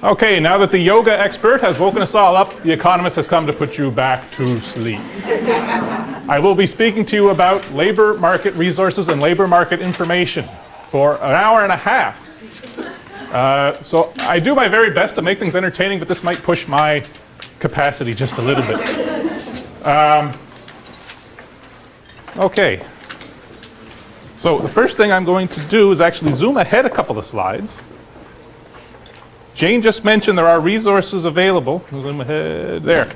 Okay, now that the yoga expert has woken us all up, the economist has come to put you back to sleep. I will be speaking to you about labor market resources and labor market information for an hour and a half. So I do my very best to make things entertaining, but this might push my capacity just a little bit. Okay. So the first thing I'm going to do is actually zoom ahead a couple of slides. Jane just mentioned there are resources available. Zoom ahead there.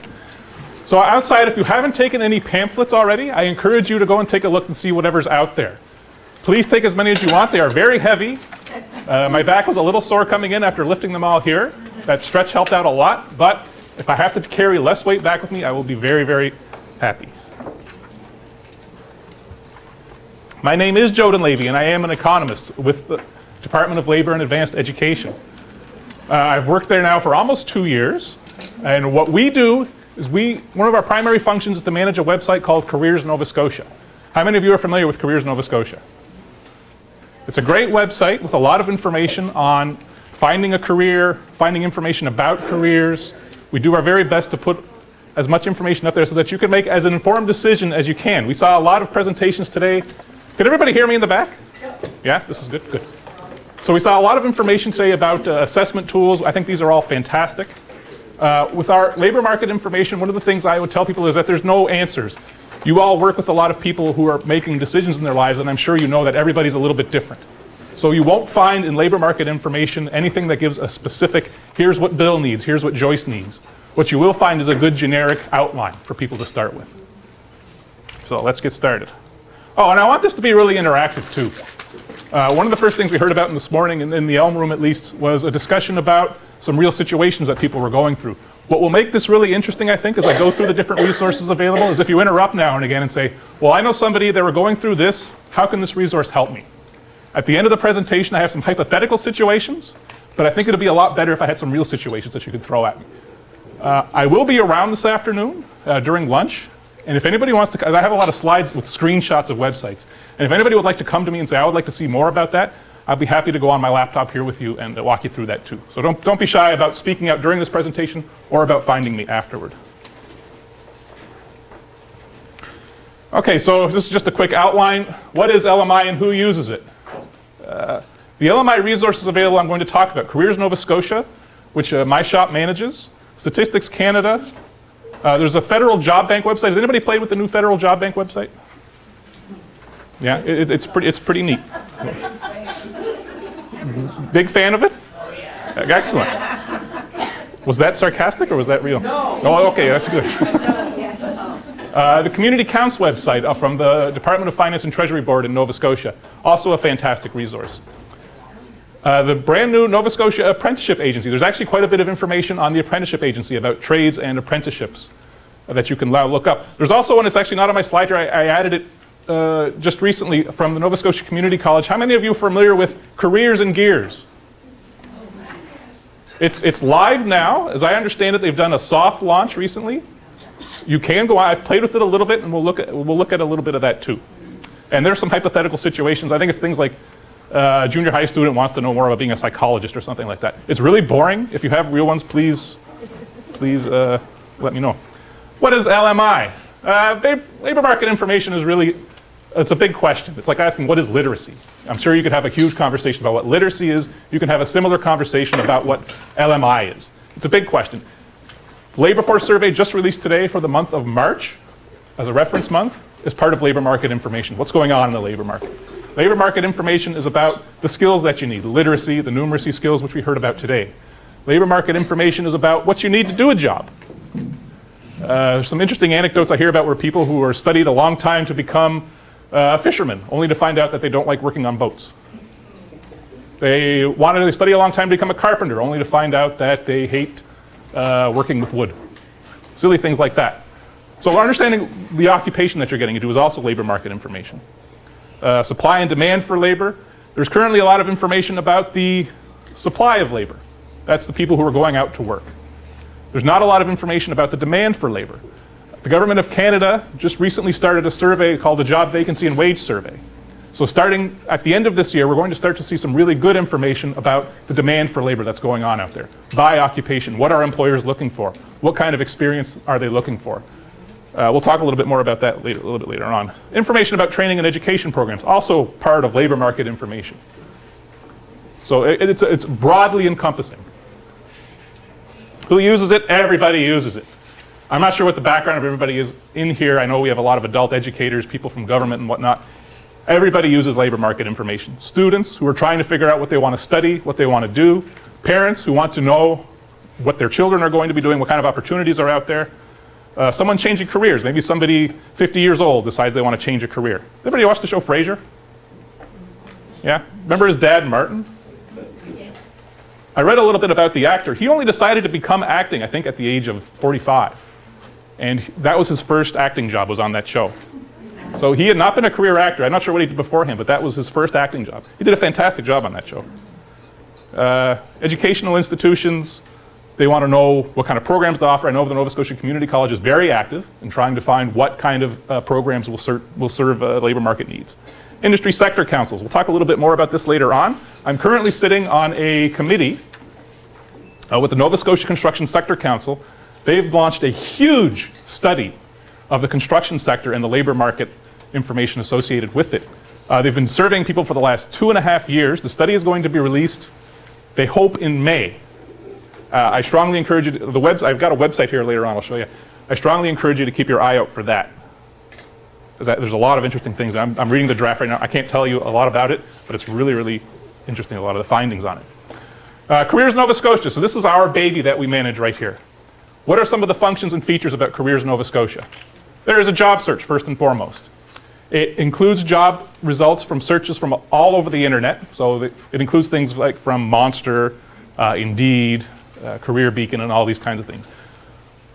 So outside, if you haven't taken any pamphlets already, I encourage you to go and take a look and see whatever's out there. Please take as many as you want. They are very heavy. My back was a little sore coming in after lifting them all here. That stretch helped out a lot, but if I have to carry less weight back with me, I will be very, very happy. My name is Joe Dunleavy, and I am an economist with the Department of Labor and Advanced Education. I've worked there now for almost 2 years, and what we do is one of our primary functions is to manage a website called Careers Nova Scotia. How many of you are familiar with Careers Nova Scotia? It's a great website with a lot of information on finding a career, finding information about careers. We do our very best to put as much information up there so that you can make as an informed decision as you can. We saw a lot of presentations today. Can everybody hear me in the back? Yeah, this is good, good. So we saw a lot of information today about assessment tools. I think these are all fantastic. With our labor market information, one of the things I would tell people is that there's no answers. You all work with a lot of people who are making decisions in their lives, and I'm sure you know that everybody's a little bit different. So you won't find in labor market information anything that gives a specific, here's what Bill needs, here's what Joyce needs. What you will find is a good generic outline for people to start with. So let's get started. Oh, and I want this to be really interactive too. One of the first things we heard about this morning, in the Elm Room at least, was a discussion about some real situations that people were going through. What will make this really interesting, I think, as I go through the different resources available, is if you interrupt now and again and say, well, I know somebody that were going through this, how can this resource help me? At the end of the presentation, I have some hypothetical situations, but I think it'll be a lot better if I had some real situations that you could throw at me. I will be around this afternoon during lunch. And if anybody wants to, I have a lot of slides with screenshots of websites. And if anybody would like to come to me and say, I would like to see more about that, I'll be happy to go on my laptop here with you and walk you through that too. So don't be shy about speaking out during this presentation or about finding me afterward. Okay, so this is just a quick outline. What is LMI and who uses it? The LMI resources available I'm going to talk about. Careers Nova Scotia, which my shop manages. Statistics Canada. There's a federal job bank website. Has anybody played with the new federal job bank website? Yeah, it's pretty neat. Big fan of it? Excellent. Was that sarcastic or was that real? No. Oh, okay, that's good. The Community Counts website from the Department of Finance and Treasury Board in Nova Scotia. Also a fantastic resource. The brand new Nova Scotia Apprenticeship Agency. There's actually quite a bit of information on the apprenticeship agency about trades and apprenticeships that you can now look up. There's also one that's actually not on my slide here. I added it just recently from the Nova Scotia Community College. How many of you are familiar with Careers and Gears? It's live now. As I understand it, they've done a soft launch recently. You can go on. I've played with it a little bit, and we'll look at a little bit of that too. And there's some hypothetical situations. I think it's things like a junior high student wants to know more about being a psychologist or something like that. It's really boring. If you have real ones, please let me know. What is LMI? Labor market information is really, it's a big question. It's like asking, what is literacy? I'm sure you could have a huge conversation about what literacy is. You can have a similar conversation about what LMI is. It's a big question. Labor force survey just released today for the month of March as a reference month is part of labor market information. What's going on in the labor market? Labor market information is about the skills that you need, literacy, the numeracy skills, which we heard about today. Labor market information is about what you need to do a job. There's some interesting anecdotes I hear about where people who are studied a long time to become fishermen, only to find out that they don't like working on boats. They wanted to study a long time to become a carpenter, only to find out that they hate working with wood. Silly things like that. So understanding the occupation that you're getting into is also labor market information. Supply and demand for labor. There's currently a lot of information about the supply of labor. That's the people who are going out to work. There's not a lot of information about the demand for labor. The Government of Canada just recently started a survey called the Job Vacancy and Wage Survey. So starting at the end of this year, we're going to start to see some really good information about the demand for labor that's going on out there. By occupation, what are employers looking for? What kind of experience are they looking for? We'll talk a little bit more about that later, a little bit later on. Information about training and education programs, also part of labor market information. So it's broadly encompassing. Who uses it? Everybody uses it. I'm not sure what the background of everybody is in here. I know we have a lot of adult educators, people from government and whatnot. Everybody uses labor market information. Students who are trying to figure out what they want to study, what they want to do. Parents who want to know what their children are going to be doing, what kind of opportunities are out there. Someone changing careers. Maybe somebody 50 years old decides they want to change a career. Anybody watch the show Frasier? Yeah? Remember his dad, Martin? I read a little bit about the actor. He only decided to become acting, I think, at the age of 45. And that was his first acting job, was on that show. So he had not been a career actor. I'm not sure what he did beforehand, but that was his first acting job. He did a fantastic job on that show. Educational institutions, they want to know what kind of programs to offer. I know the Nova Scotia Community College is very active in trying to find what kind of programs will serve labor market needs. Industry sector councils. We'll talk a little bit more about this later on. I'm currently sitting on a committee with the Nova Scotia Construction Sector Council. They've launched a huge study of the construction sector and the labor market information associated with it. They've been surveying people for the last 2.5 years. The study is going to be released, they hope, in May. I strongly encourage you to, I've got a website here later on, I'll show you. I strongly encourage you to keep your eye out for that. There's a lot of interesting things. I'm reading the draft right now. I can't tell you a lot about it, but it's really, really interesting, a lot of the findings on it. Careers Nova Scotia. So this is our baby that we manage right here. What are some of the functions and features about Careers Nova Scotia? There is a job search, first and foremost. It includes job results from searches from all over the internet. So it includes things like from Monster, Indeed, Career Beacon, and all these kinds of things.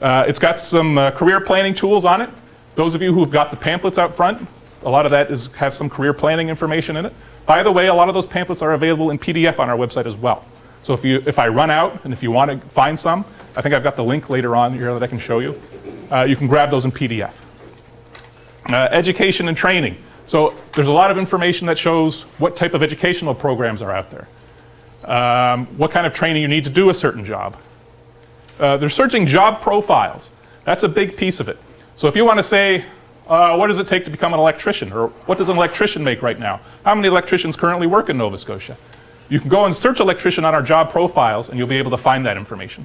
It's got some career planning tools on it. Those of you who've got the pamphlets out front, a lot of that has some career planning information in it. By the way, a lot of those pamphlets are available in PDF on our website as well. So if I run out and if you want to find some, I think I've got the link later on here that I can show you. You can grab those in PDF. Education and training. So there's a lot of information that shows what type of educational programs are out there. What kind of training you need to do a certain job. They're searching job profiles. That's a big piece of it. So if you want to say, what does it take to become an electrician? Or what does an electrician make right now? How many electricians currently work in Nova Scotia? You can go and search electrician on our job profiles and you'll be able to find that information.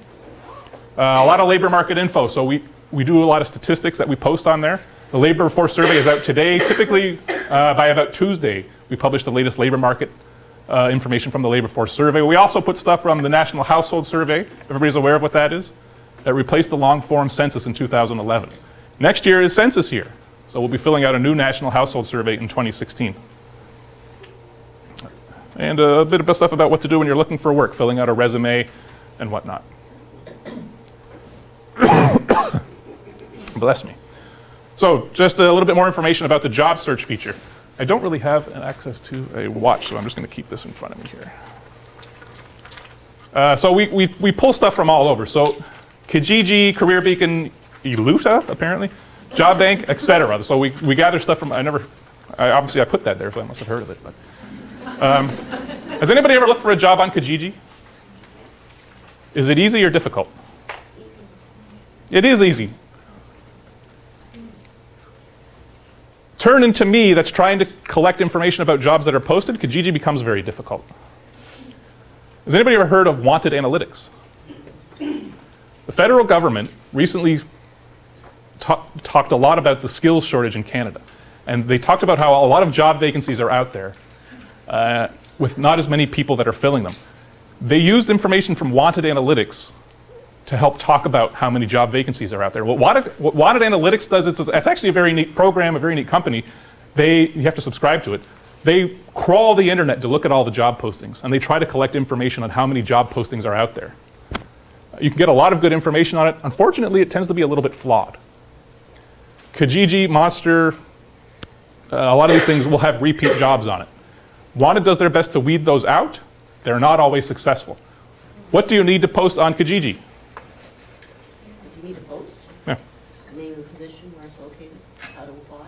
A lot of labor market info. So we do a lot of statistics that we post on there. The labor force survey is out today. Typically, by about Tuesday, we publish the latest labor market information from the labor force survey. We also put stuff from the National Household Survey. Everybody's aware of what that is? That replaced the long form census in 2011. Next year is census year. So we'll be filling out a new National Household Survey in 2016. And a bit of stuff about what to do when you're looking for work, filling out a resume and whatnot. Bless me. So just a little bit more information about the job search feature. I don't really have access to a watch, so I'm just going to keep this in front of me here. So we pull stuff from all over. So Kijiji, Career Beacon, Iluta, apparently, Job Bank, etc. So we gather stuff from, obviously I put that there, so I must have heard of it. But has anybody ever looked for a job on Kijiji? Is it easy or difficult? It is easy. Turn into me that's trying to collect information about jobs that are posted, Kijiji becomes very difficult. Has anybody ever heard of wanted analytics? The federal government recently talked a lot about the skills shortage in Canada. And they talked about how a lot of job vacancies are out there with not as many people that are filling them. They used information from wanted analytics to help talk about how many job vacancies are out there. What Wanted Analytics does, it's actually a very neat program, a very neat company. You have to subscribe to it. They crawl the internet to look at all the job postings, and they try to collect information on how many job postings are out there. You can get a lot of good information on it. Unfortunately, it tends to be a little bit flawed. Kijiji, Monster, a lot of these things will have repeat jobs on it. Wanted does their best to weed those out. They're not always successful. What do you need to post on Kijiji? Need a post? Yeah. Name and position, where it's located, how to apply.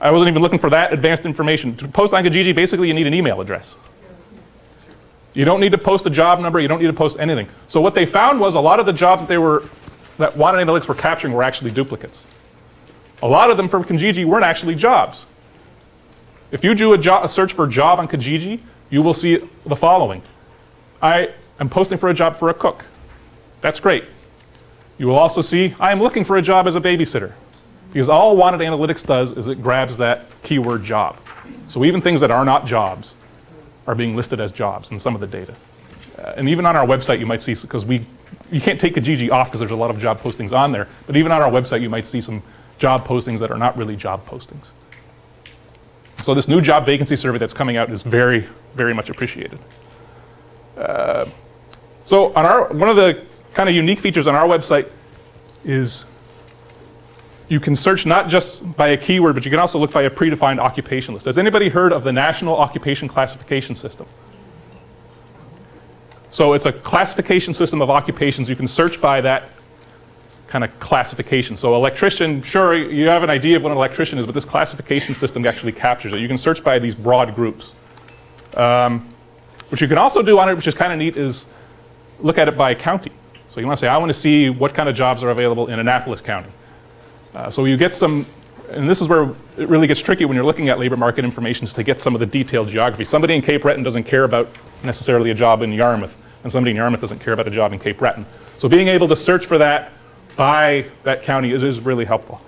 I wasn't even looking for that advanced information. To post on Kijiji, basically you need an email address. You don't need to post a job number, you don't need to post anything. So what they found was a lot of the jobs that Wanted Analytics were capturing were actually duplicates. A lot of them from Kijiji weren't actually jobs. If you do a search for a job on Kijiji, you will see the following. I am posting for a job for a cook. That's great. You will also see I am looking for a job as a babysitter. Because all Wanted Analytics does is it grabs that keyword job. So even things that are not jobs are being listed as jobs in some of the data. And even on our website you might see, because you can't take Kijiji off because there's a lot of job postings on there, but even on our website you might see some job postings that are not really job postings. So this new job vacancy survey that's coming out is very, very much appreciated. So one of the kind of unique features on our website is you can search not just by a keyword, but you can also look by a predefined occupation list. Has anybody heard of the National Occupation Classification System? So it's a classification system of occupations. You can search by that kind of classification. So electrician, sure, you have an idea of what an electrician is, but this classification system actually captures it. You can search by these broad groups. What you can also do on it, which is kind of neat, is look at it by county. So you want to say, I want to see what kind of jobs are available in Annapolis County. So you get some, and this is where it really gets tricky when you're looking at labor market information, is to get some of the detailed geography. Somebody in Cape Breton doesn't care about necessarily a job in Yarmouth, and somebody in Yarmouth doesn't care about a job in Cape Breton. So being able to search for that by that county is really helpful.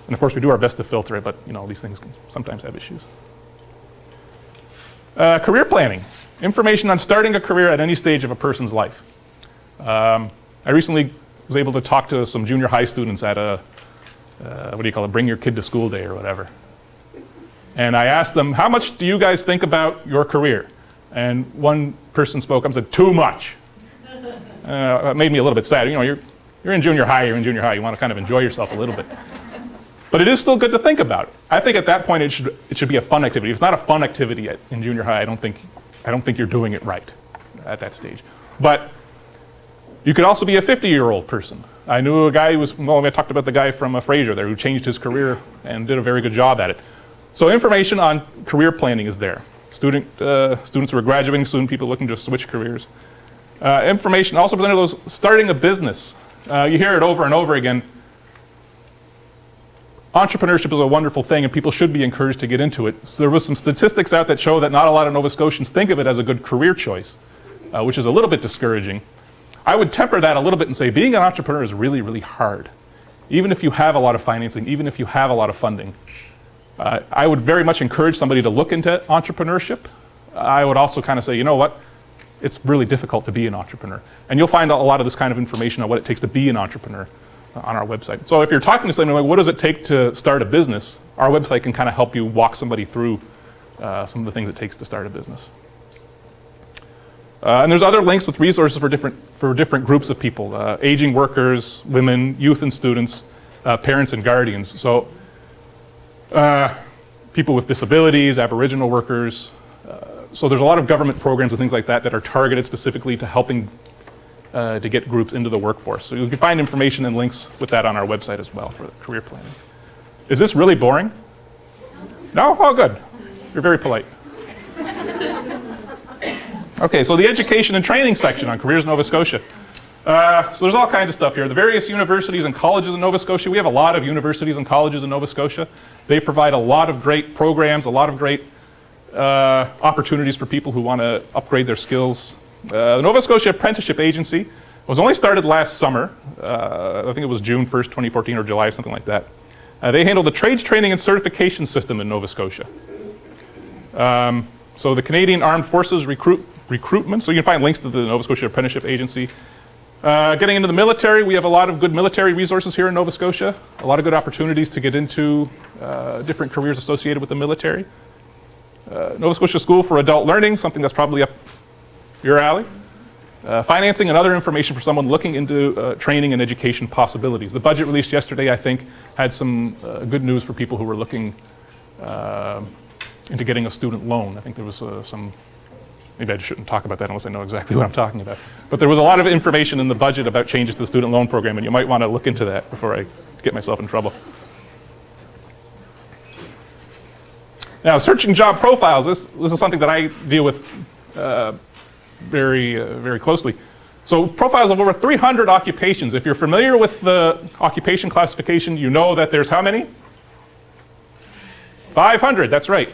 And of course we do our best to filter it, but these things can sometimes have issues. Career planning. Information on starting a career at any stage of a person's life. I recently was able to talk to some junior high students at a, bring your kid to school day or whatever. And I asked them, how much do you guys think about your career? And one person spoke up and said, too much. It made me a little bit sad. You're in junior high, you want to kind of enjoy yourself a little bit. But it is still good to think about it. I think at that point it should be a fun activity. If it's not a fun activity in junior high, I don't think you're doing it right at that stage. But you could also be a 50-year-old person. I knew a guy I talked about the guy from Fraser there who changed his career and did a very good job at it. So information on career planning is there. Students who are graduating soon, people looking to switch careers. Information also presented those starting a business. You hear it over and over again. Entrepreneurship is a wonderful thing and people should be encouraged to get into it. So there was some statistics out that show that not a lot of Nova Scotians think of it as a good career choice, which is a little bit discouraging. I would temper that a little bit and say being an entrepreneur is really, really hard. Even if you have a lot of financing, even if you have a lot of funding. I would very much encourage somebody to look into entrepreneurship. I would also kind of say, you know what? It's really difficult to be an entrepreneur. And you'll find a lot of this kind of information on what it takes to be an entrepreneur on our website. So if you're talking to somebody, what does it take to start a business? Our website can kind of help you walk somebody through some of the things it takes to start a business. And there's other links with resources for different groups of people, aging workers, women, youth and students, parents and guardians. So people with disabilities, Aboriginal workers. So there's a lot of government programs and things like that that are targeted specifically to helping to get groups into the workforce. So you can find information and links with that on our website as well for career planning. Is this really boring? No? Oh, good. You're very polite. Okay, so the education and training section on Careers Nova Scotia. So there's all kinds of stuff here. The various universities and colleges in Nova Scotia. We have a lot of universities and colleges in Nova Scotia. They provide a lot of great programs, a lot of great opportunities for people who want to upgrade their skills. The Nova Scotia Apprenticeship Agency was only started last summer. I think it was June 1st, 2014 or July, something like that. They handle the trades training and certification system in Nova Scotia. So the Canadian Armed Forces recruitment, so you can find links to the Nova Scotia Apprenticeship Agency. Getting into the military, we have a lot of good military resources here in Nova Scotia. A lot of good opportunities to get into different careers associated with the military. Nova Scotia School for Adult Learning, something that's probably up your alley. Financing and other information for someone looking into training and education possibilities. The budget released yesterday, I think, had some good news for people who were looking into getting a student loan. I think there was some, maybe I shouldn't talk about that unless I know exactly what I'm talking about. But there was a lot of information in the budget about changes to the student loan program, and you might want to look into that before I get myself in trouble. Now, searching job profiles, this is something that I deal with very closely. So profiles of over 300 occupations. If you're familiar with the occupation classification, you know that there's how many? 500, that's right.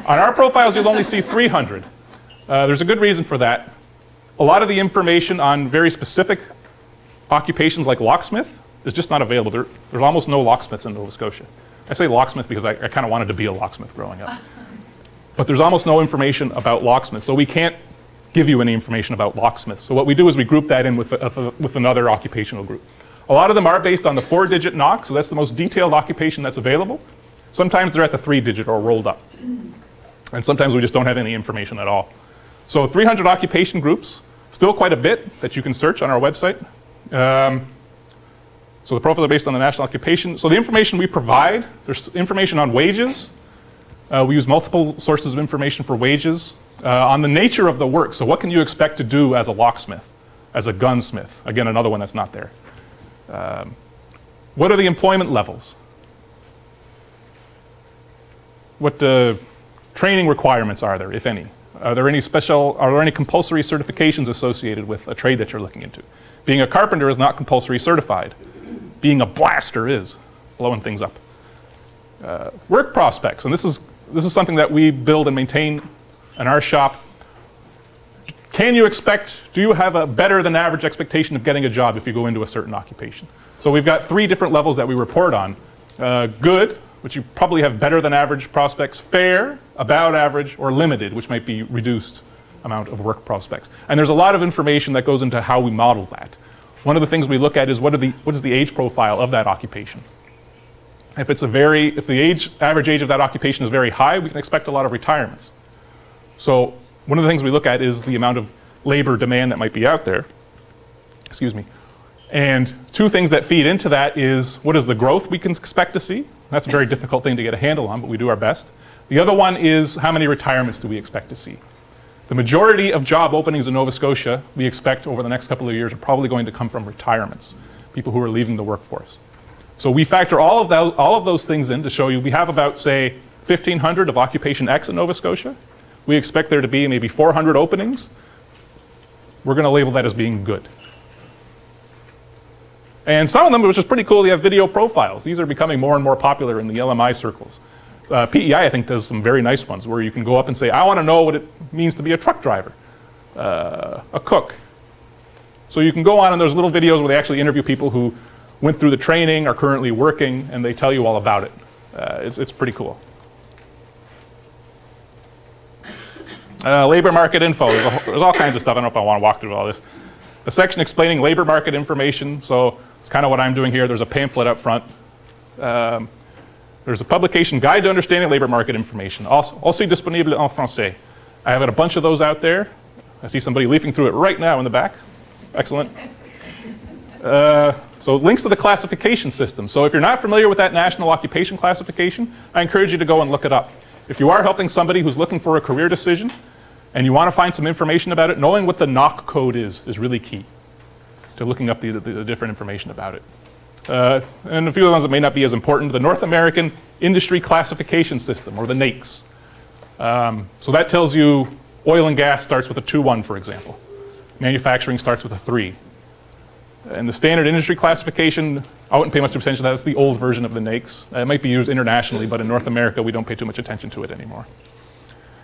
On our profiles, you'll only see 300. There's a good reason for that. A lot of the information on very specific occupations like locksmith is just not available. There's almost no locksmiths in Nova Scotia. I say locksmith because I kind of wanted to be a locksmith growing up. But there's almost no information about locksmiths, so we can't give you any information about locksmiths. So what we do is we group that in with another occupational group. A lot of them are based on the 4-digit NOC, so that's the most detailed occupation that's available. Sometimes they're at the 3-digit or rolled up. And sometimes we just don't have any information at all. So 300 occupation groups, still quite a bit that you can search on our website. So the profiles are based on the national occupation. So the information we provide, there's information on wages. We use multiple sources of information for wages. On the nature of the work, so what can you expect to do as a locksmith, as a gunsmith? Again, another one that's not there. What are the employment levels? What training requirements are there, if any? Are there any compulsory certifications associated with a trade that you're looking into? Being a carpenter is not compulsory certified. Being a blaster is, blowing things up. Work prospects, and this is something that we build and maintain in our shop. Do you have a better than average expectation of getting a job if you go into a certain occupation? So we've got 3 different levels that we report on. Good, which you probably have better than average prospects. Fair, about average, or limited, which might be reduced amount of work prospects. And there's a lot of information that goes into how we model that. One of the things we look at is what is the age profile of that occupation. If the average age of that occupation is very high, we can expect a lot of retirements. So one of the things we look at is the amount of labor demand that might be out there. Excuse me. And 2 things that feed into that is what is the growth we can expect to see. That's a very difficult thing to get a handle on, but we do our best. The other one is how many retirements do we expect to see. The majority of job openings in Nova Scotia we expect over the next couple of years are probably going to come from retirements, people who are leaving the workforce. So we factor all of those things in to show you we have about, say, 1,500 of occupation X in Nova Scotia. We expect there to be maybe 400 openings. We're going to label that as being good. And some of them, which is pretty cool, they have video profiles. These are becoming more and more popular in the LMI circles. PEI, I think, does some very nice ones where you can go up and say, I want to know what it means to be a truck driver, a cook. So you can go on and there's little videos where they actually interview people who went through the training, are currently working, and they tell you all about it. It's pretty cool. Labor market info, there's all kinds of stuff. I don't know if I want to walk through all this. A section explaining labor market information, so it's kind of what I'm doing here. There's a pamphlet up front. There's a publication, Guide to Understanding Labor Market Information, also disponible en français. I have a bunch of those out there. I see somebody leafing through it right now in the back. Excellent. So links to the classification system. So if you're not familiar with that national occupation classification, I encourage you to go and look it up. If you are helping somebody who's looking for a career decision and you want to find some information about it, knowing what the NOC code is really key to looking up the different information about it. And a few of the ones that may not be as important, the North American Industry Classification System, or the NAICS. So that tells you oil and gas starts with a 2-1, for example. Manufacturing starts with a 3. And the standard industry classification, I wouldn't pay much attention to that. That's the old version of the NAICS. It might be used internationally, but in North America, we don't pay too much attention to it anymore.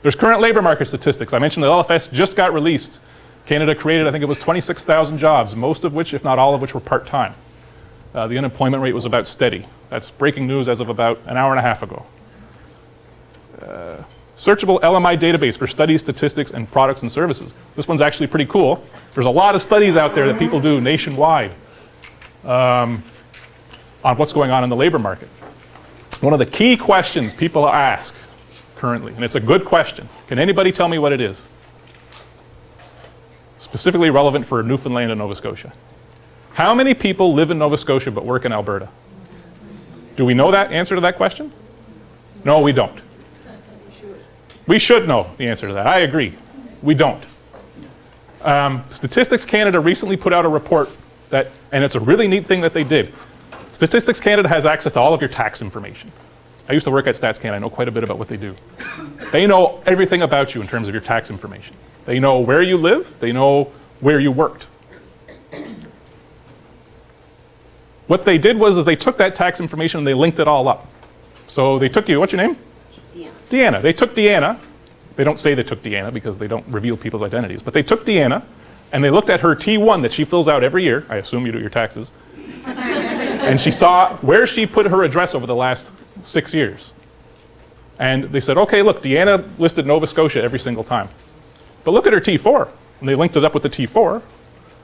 There's current labor market statistics. I mentioned that LFS just got released. Canada created, I think it was 26,000 jobs, most of which, if not all of which, were part-time. The unemployment rate was about steady. That's breaking news as of about an hour and a half ago. Searchable LMI database for studies, statistics, and products and services. This one's actually pretty cool. There's a lot of studies out there that people do nationwide on what's going on in the labor market. One of the key questions people ask currently, and it's a good question. Can anybody tell me what it is? Specifically relevant for Newfoundland and Nova Scotia. How many people live in Nova Scotia but work in Alberta? Do we know that answer to that question? No, we don't. We should know the answer to that. I agree. We don't. Statistics Canada recently put out a report and it's a really neat thing that they did. Statistics Canada has access to all of your tax information. I used to work at StatsCan. I know quite a bit about what they do. They know everything about you in terms of your tax information. They know where you live. They know where you worked. What they did was they took that tax information and they linked it all up. So they took you, what's your name? Deanna. Deanna. They took Deanna. They don't say they took Deanna because they don't reveal people's identities. But they took Deanna and they looked at her T1 that she fills out every year. I assume you do your taxes. And she saw where she put her address over the last 6 years. And they said, okay, look, Deanna listed Nova Scotia every single time. But look at her T4. And they linked it up with the T4.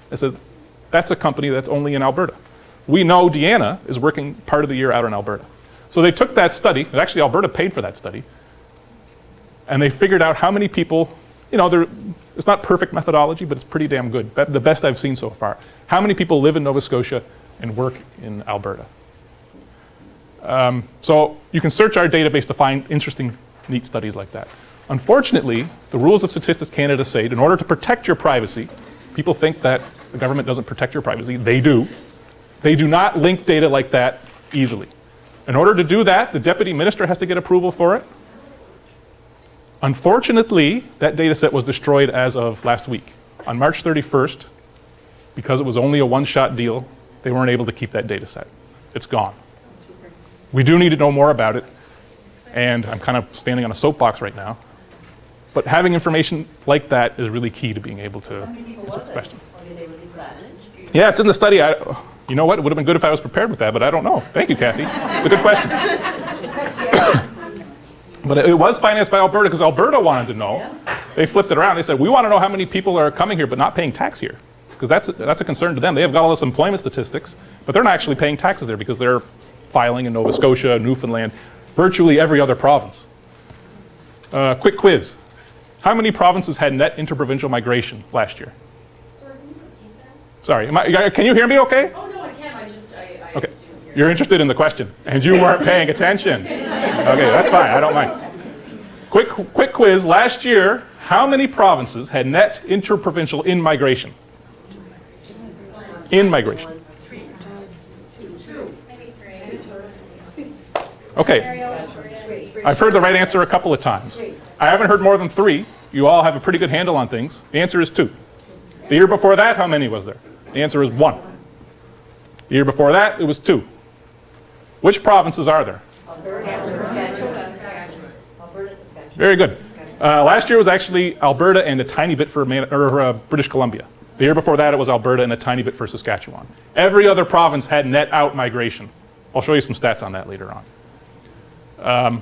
They said, that's a company that's only in Alberta. We know Deanna is working part of the year out in Alberta. So they took that study, and actually Alberta paid for that study, and they figured out how many people, it's not perfect methodology, but it's pretty damn good, the best I've seen so far. How many people live in Nova Scotia and work in Alberta? So you can search our database to find interesting, neat studies like that. Unfortunately, the rules of Statistics Canada say in order to protect your privacy, people think that the government doesn't protect your privacy. They do. They do not link data like that easily. In order to do that, the deputy minister has to get approval for it. Unfortunately, that data set was destroyed as of last week. On March 31st, because it was only a one-shot deal, they weren't able to keep that data set. It's gone. We do need to know more about it, and I'm kind of standing on a soapbox right now. But having information like that is really key to being able to answer the question. Yeah, it's in the study. You know what? It would have been good if I was prepared with that, but I don't know. Thank you, Kathy. It's a good question. But it was financed by Alberta because Alberta wanted to know. They flipped it around. They said, we want to know how many people are coming here but not paying tax here. Because that's a concern to them. They have got all this employment statistics, but they're not actually paying taxes there because they're filing in Nova Scotia, Newfoundland, virtually every other province. Quick quiz. How many provinces had net interprovincial migration last year? Sorry, can you repeat that? Sorry, can you hear me okay? Oh, no, I can. I Okay. You're interested in the question, and you weren't paying attention. Okay, that's fine. I don't mind. Quick quiz. Last year, how many provinces had net interprovincial in-migration? In-migration. Okay. I've heard the right answer a couple of times. I haven't heard more than 3. You all have a pretty good handle on things. The answer is 2. The year before that, how many was there? The answer is 1. The year before that, it was 2. Which provinces are there? Very good. Last year was actually Alberta and a tiny bit for British Columbia. The year before that, it was Alberta and a tiny bit for Saskatchewan. Every other province had net out migration. I'll show you some stats on that later on.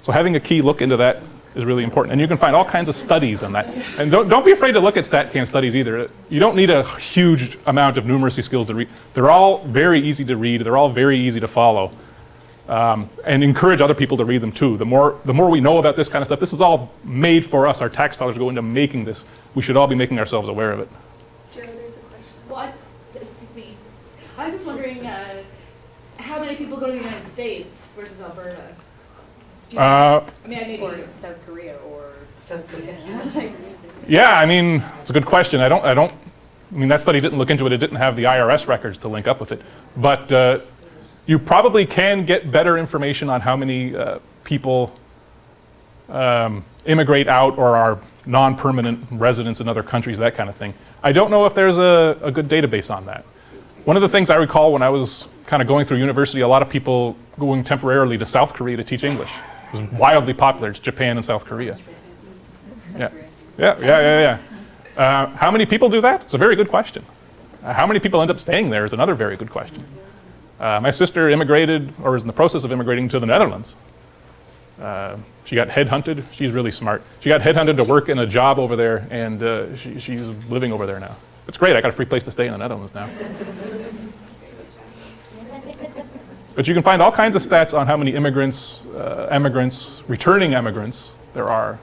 So having a key look into that is really important. And you can find all kinds of studies on that. And don't be afraid to look at StatCan studies either. You don't need a huge amount of numeracy skills to read. They're all very easy to read. They're all very easy to follow. And encourage other people to read them too. The more we know about this kind of stuff, this is all made for us. Our tax dollars go into making this. We should all be making ourselves aware of it. Joe, there's a question. Well, it's me. I was just wondering how many people go to the United States versus Alberta? I mean, or South Korea or South Korea. Yeah, I mean, it's a good question. I mean, that study didn't look into it. It didn't have the IRS records to link up with it. But you probably can get better information on how many people immigrate out or are non-permanent residents in other countries, that kind of thing. I don't know if there's a good database on that. One of the things I recall when I was kind of going through university, a lot of people going temporarily to South Korea to teach English. It was wildly popular. It's Japan and South Korea. Yeah. How many people do that? It's a very good question. How many people end up staying there is another very good question. My sister immigrated, or is in the process of immigrating to the Netherlands. She got headhunted. She's really smart. She got headhunted to work in a job over there, and she's living over there now. It's great. I got a free place to stay in the Netherlands now. But you can find all kinds of stats on how many immigrants, returning immigrants there are